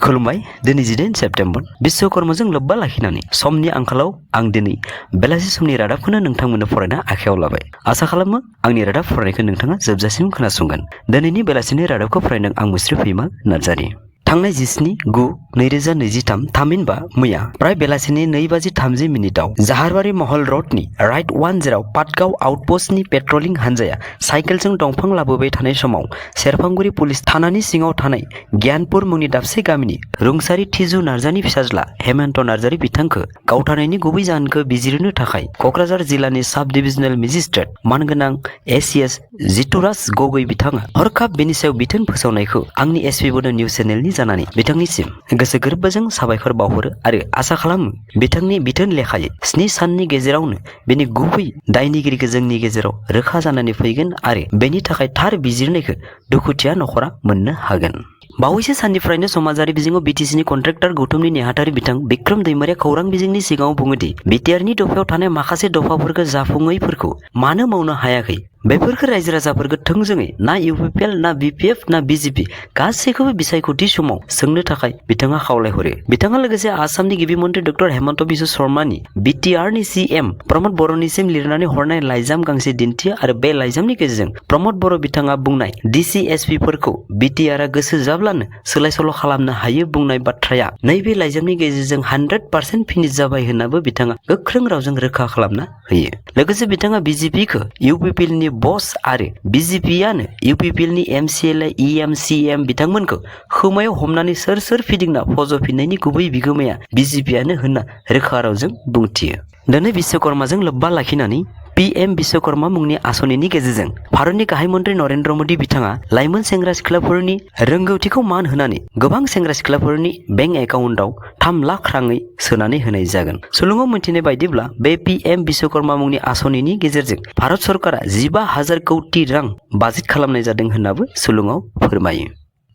खुलुमबाय दिनै 18 सेप्तेम्बर बिश्वकर्माजों लोब्बा लाखिनानै समनि आंखालाव आं दिनै बेलासि समनि रादाबखौनो नोंथांमोननो फरायना आखायाव लाबाय। आसा खालामो आंनि रादाब फरायनायखौ नोंथाङा जोबजासिम खोनासंगोन। दिनैनि बेलासिनि रादाबखौ फरायदों आं मुस्रि फैमा नार्जारि। थांनाय 17/9/2023 थामहिनबा मैया प्राय बेलासिनि 2:30 जाहारबारि महल रडनि राइट 1 जेराव पाटगाव आउटपस्टनि पेट्रलिं हान्जाया साइकेलजों दंफां लाबोबाय थानाय समाव सेरफांगुरि पुलिस थानानि सिङाव थानाय गियानपुर मुंनि दाबसे गामिनि रुंसारि थिजु नार्जारिनि फिसाज्ला हेमन्त नार्जारि बिथांखौ गावथारनायनि गुबै जाहोनखौ बिजिरनो थाखाय कक्राझार जिल्लानि साब डिभिजनेल मेजिस्ट्रेट मानगोनां एसीएस जितुराज गगৈ बिथाङा हरखाब बेनि सायाव बिथोन फोसावनायखौ आंनि एसपि बड' निउज चेनेलनि जानानै बिथांनिसिम गोसो गोरबोजों साबायखर बावहरो आरो आसा खालामो बिथांनि बिथोन लेखायै 7 साननि गेजेरावनो बेनि गुबै दायनिगिरिखौ जोंनि गेजेराव रोखा जानानै फैगोन आरो बेनि थाखाय थार बिजिरनायखौ दुखुथिया नखरा मोननो हागोन। बावैसो साननिफ्रायनो समाजारि बिजोङाव बिटिसिनि कन्ट्रेक्टर गौतमनि नेहाथारि बिथां बिक्रम दैमारिया खौरां बिजोंनि सिगाङाव बुङोदि बिटिआरनि दफायाव थानाय माखासे दफाफोरखौ जाफुङैफोरखौ मानो मावनो हायाखै बेफोरखौ रायजो राजाफोरखौ थोंजोङै ना इउपिपिएल ना बिपिएफ ना बिजेपि गासैखौबो बिसायख'थि समाव सोंनो थाखाय बिथाङा खावलायहरो। बिथाङा लोगोसे आसामनि गिबि मन्त्रि डक्टर हेमन्त बिश्व शर्मानि बिटिआरनि सीएम प्रमद बर'निसिम लिरनानै हरनाय लाइजाम गांसे दिन्थियो आरो बे लाइजामनि गेजेरजों प्रमद बर' बिथाङा बुंनाय डिसिएसपिफोरखौ बिटिआरआ गोसो जाब्लानो सोलाय सोल' खालामनो हायो बुंनाय बाथ्राया नैबे लाइजामनि गेजेरजों 100% फिनिश जाबाय होननाबो बिथाङा गोख्रों रावजों रोखा खालामना होयो। लोगोसे बिथाङा बिजेपिखौ इउपिपिएलनि बस आरो बिजेपिआनो इउपिपिएलनि एमसिएलए इएमसिएम बिथांमोनखौ खोमायाव हमनानै सोर सोर फिदिंना फज'फिननायनि गुबै बिगोमाया बिजेपिआनो होनना रोखा रावजों बुंथियो। दिनै बिश्वकर्माजों लोब्बा लाखिनानै पीएम बिश्वकर्मा मुंनि आसनिनि गेजेरजों भारतनि गाहाय मन्त्रि नरेन्द्र मोदी बिथाङा लाइमोन सेंग्रा सिख्लाफोरनि रोंगौथिखौ मान होनानै गोबां सेंग्रा सिख्लाफोरनि बेंक एकाउन्टआव 3 लाख राङै सोनानै होनाय जागोन। सुलुङाव मोनथिनाय बायदिब्ला बे पीएम बिश्वकर्मा मुंनि आसनिनि गेजेरजों भारत सरकारा 15,000 कौटि रां बाजेट खालामनाय जादों होननाबो सुलुङाव फोरमायो।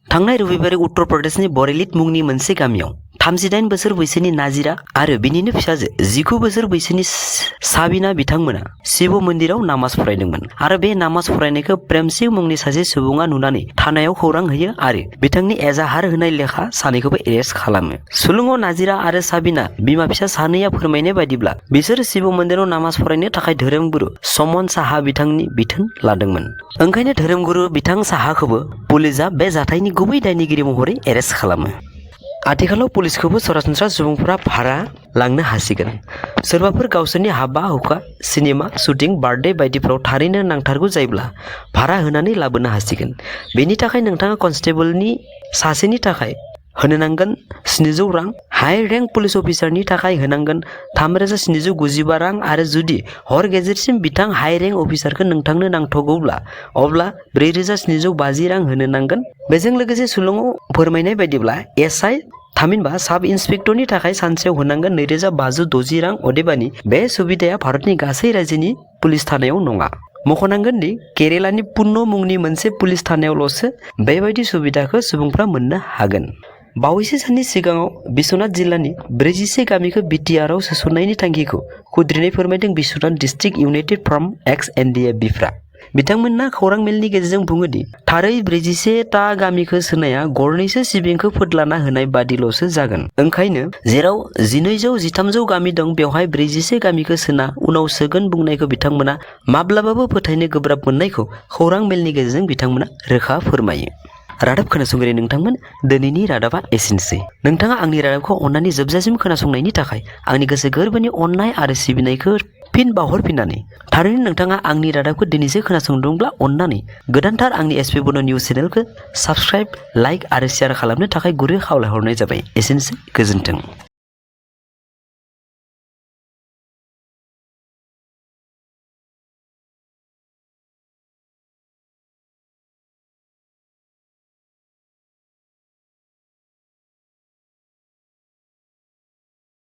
थांनाय रबिबारै उत्तर प्रदेशनि बरेलीत मुंनि मोनसे गामियाव 38 बोसोर बैसोनि नाजिरा आरो बिनिनो फिसाजो 19 बोसोर बैसोनि साबिना बिथांमोना शिव मन्दिराव नामाज फरायदोंमोन आरो बे नामाज फरायनायखौ प्रेमसिंह मुंनि सासे सुबुङा नुनानै थानायाव खौरां होयो आरो बिथांनि एजाहार होनाय लेखा सानैखौबो एरेस्ट खालामो। सुलुङाव नाजिरा आरो साबिना बिमा फिसा सानैया फोरमायनाय बायदिब्ला बिसोर शिव मन्दिराव नामाज फरायनो थाखाय धोरोमगुरु समन साहा बिथांनि बिथोन लादोंमोन। ओंखायनो धोरोमगुरु बिथां साहाखौबो पुलिसआ बे जाथायनि गुबै दायनिगिरि महरै एरेस्ट खालामो। आथिखालाव पुलिसखौबो सरासनस्रा सुबुंफोरा भारा लांनो हासिगोन। सोरबाफोर गावसोरनि हाबा हुखा सिनेमा शुटिं बार्थडे बायदिफ्राव थारैनो नांथारगौ जायोब्ला भारा होनानै लाबोनो हासिगोन। बेनि थाखाय नोंथाङा कनस्टेबलनि सासेनि थाखाय होनो नांगोन 700 रां, हाइ रेंक पुलिस अफिसारनि थाखाय होनांगोन 3795 रां आरो जुदि हर गेजेरसिम बिथां हाइ रेंक अफिसारखौ नोंथांनो नांथ'गौब्ला अब्ला 4750 रां होनो नांगोन। बेजों लोगोसे सुलुङाव फोरमायनाय बायदिब्ला एसआइ थामहिनबा साब इन्सपेक्टरनि थाखाय सानसेयाव होनांगोन 2560 रां। अदेबानि बे सुबिदाया भारतनि गासै रायजोनि पुलिस थानायाव नङा। मख'नांगोन दि केरेलानि पुन्न मुंनि मोनसे पुलिस थानायावल'सो बेबायदि सुबिदाखौ सुबुंफ्रा मोननो हागोन। बावैसो साननि सिगाङाव बिश्वनाथ जिल्लानि 41 गामिखौ बिटिआरआव सोसननायनि थांखिखौ खुद्रिनाय फोरमायदों बिश्वनाथ डिस्ट्रिक्ट इउनाइटेड फ्रम एक्स एनडिएफबिफ्रा। बिथांमोना खौरां मेलनि गेजेरजों बुङोदि थारै 41टा गामिखौ सोनाया गरनैसो सिबिंखौ फोदलाना होनाय बादिल'सो जागोन। ओंखायनो जेराव 1200-1300 गामि दं बेवहाय 41 गामिखौ सोना उनाव सोगोन बुंनायखौ बिथांमोना माब्लाबाबो फोथायनो गोब्राब मोननायखौ खौरां मेलनि गेजेरजों बिथांमोना रोखा फोरमायो। रादाब खोनासंगिरि नोंथांमोन, दिनैनि रादाबा एसेनोसै। नोंथाङा आंनि रादाबखौ अननानै जोबजासिम खोनासंनायनि थाखाय आंनि गोसो गोरबोनि अननाय आरो सिबिनायखौ फिन बावहरफिननानै थारैनो नोंथाङा आंनि रादाबखौ दिनैसो खोनासंदोंब्ला अननानै गोदानथार आंनि एसपि बड' निउज चेनेलखौ साबस्क्राइब, लाइक आरो शेयार खालामनो थाखाय गुरै खावलायहरनाय जाबाय। एसेनोसै, गोजोन्थों।